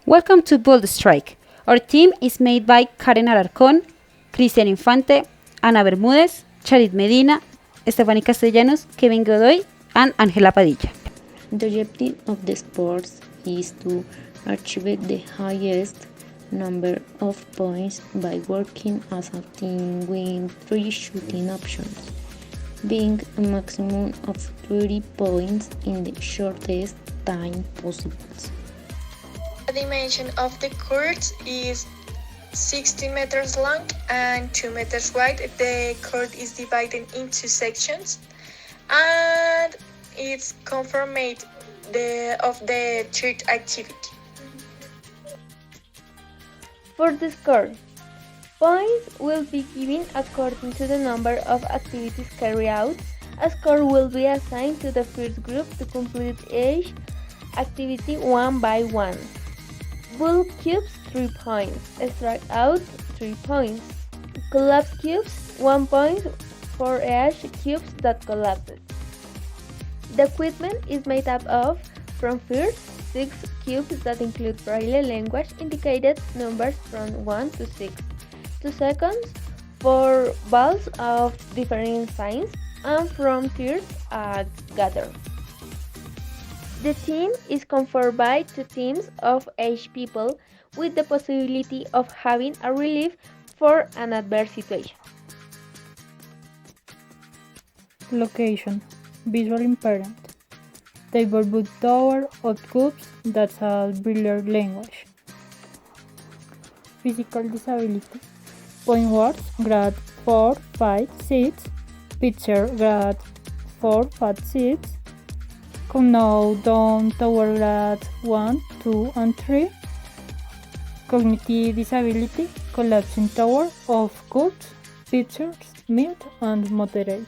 Welcome to Buildstrike. Our team is made by Karen Alarcón, Cristian Infante, Ana Bermúdez, Charit Medina, Estefany Castellanos, Kevin Godoy, and Angela Padilla. The objective of the sports is to achieve the highest number of points by working as a team with 3 shooting options, being a maximum of 30 points in the shortest time possible. The dimension of the court is 60 meters long and 2 meters wide. The court is divided into sections and it's conformate of the third activity. For the score, points will be given according to the number of activities carried out. A score will be assigned to the first group to complete each activity one by one. Bull cubes 3 points, strike out 3 points, collapse cubes 1 point for each cube that collapses. The equipment is made up of, from first, 6 cubes that include Braille language indicated numbers from 1 to 6. To seconds, 4 balls of different signs, and from third, a gather. The team is conformed by 2 teams of 8 people with the possibility of having a relief for an adverse situation. Location: visual impairment. Table tower or cubes, that's a Braille language. Physical disability. Point words, grade 4, 5, 6. Picture, grade 4, 5, 6. Countdown tower, grade 1, 2, and 3. Cognitive disability, collapsing tower of cubes, pictures, mild and moderate.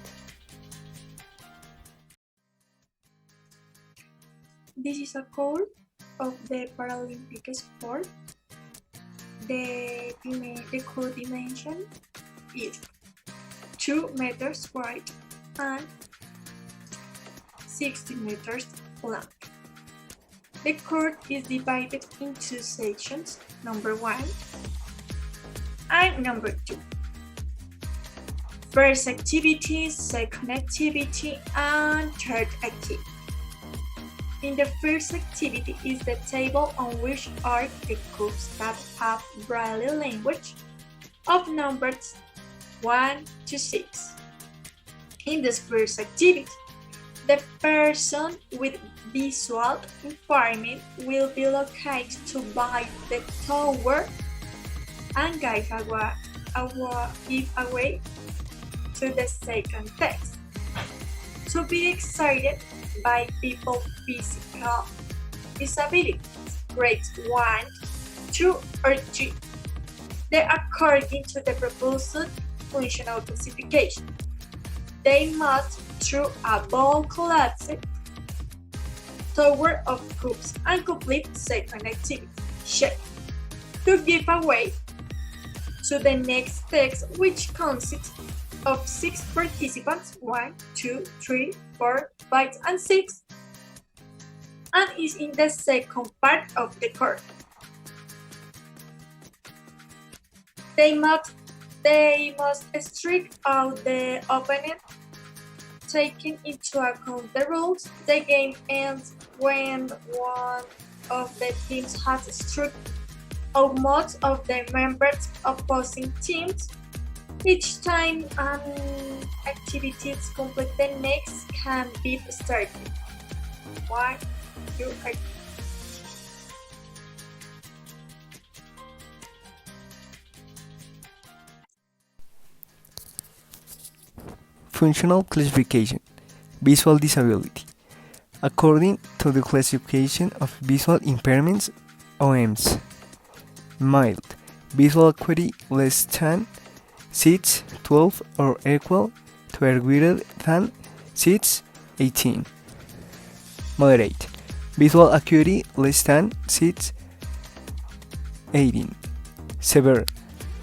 This is a code of the Paralympic sport. The court dimension is 2 meters wide and 60 meters long. The court is divided into sections, number 1 and number 2. First activity, second activity, and third activity. In the first activity is the table on which are the cubes that have Braille language of numbers 1 to 6. In this first activity, the person with visual impairment will be located to by the tower and give away to the second text. To be excited by people with physical disabilities, grades 1, 2, or 3. They according to the proposed functional classification. They must through a ball collapsed tower of cubes and complete second activity, check, to give away to the next text, which consists of 6 participants, 1, 2, 3, 4, 5, and 6, and is in the second part of the court. They must strike out the opponent, taking into account the rules. The game ends when one of the teams has struck out most of the members opposing teams. Each time an activity is complete, the next can be started. 1, 2, 3. Functional classification. Visual disability. According to the classification of visual impairments, OMs. Mild. Visual acuity less than 6, 12 or equal to or greater than 6, 18. Moderate. Visual acuity less than 6, 18. Severe.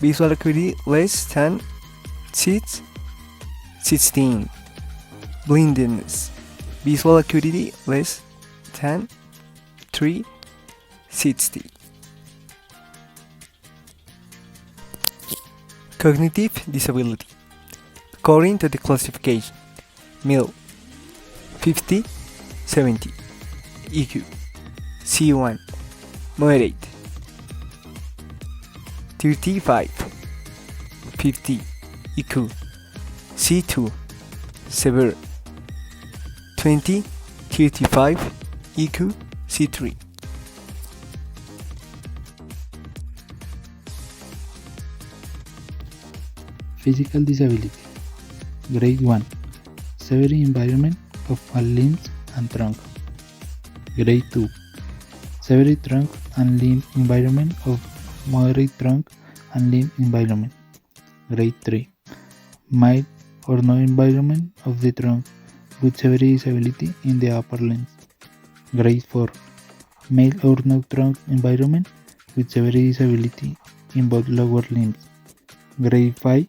Visual acuity less than 6, 16. Blindness. Visual acuity less than 360. Cognitive disability. According to the classification, middle 50, 70, EQ C1, moderate 35, 50, EQ C2, severe 20, 35, EQ C3. Physical disability. Grade 1. Severe impairment of all limbs and trunk. Grade 2. Severe trunk and limb impairment of moderate trunk and limb impairment. Grade 3. Mild or no impairment of the trunk with severe disability in the upper limbs. Grade 4. Mild or no trunk impairment with severe disability in both lower limbs. Grade 5.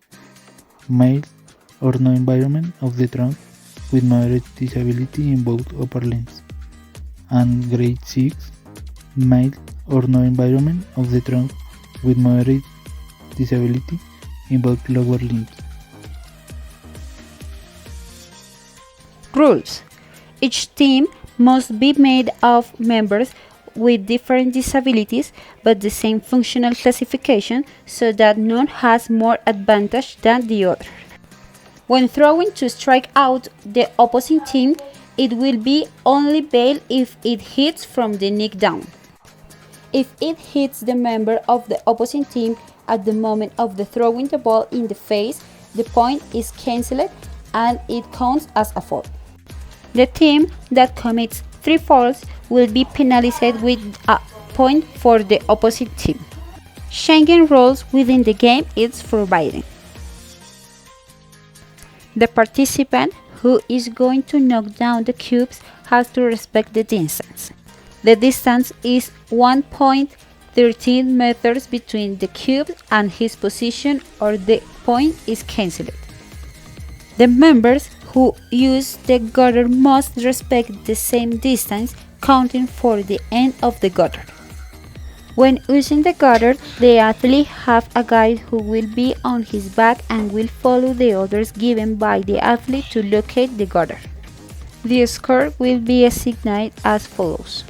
Mild or no impairment of the trunk with moderate disability in both upper limbs. And grade 6. Mild or no impairment of the trunk with moderate disability in both lower limbs. Rules. Each team must be made of members with different disabilities but the same functional classification so that none has more advantage than the other. When throwing to strike out the opposing team, it will be only bail if it hits from the neck down. If it hits the member of the opposing team at the moment of the throwing the ball in the face, the point is cancelled and it counts as a foul. The team that commits 3 fouls will be penalized with a point for the opposite team. Changing rules within the game is forbidden. The participant who is going to knock down the cubes has to respect the distance. The distance is 1.13 meters between the cube and his position, or the point is cancelled. The members who use the gutter must respect the same distance, counting for the end of the gutter. When using the gutter, the athlete has a guide who will be on his back and will follow the orders given by the athlete to locate the gutter. The score will be assigned as follows.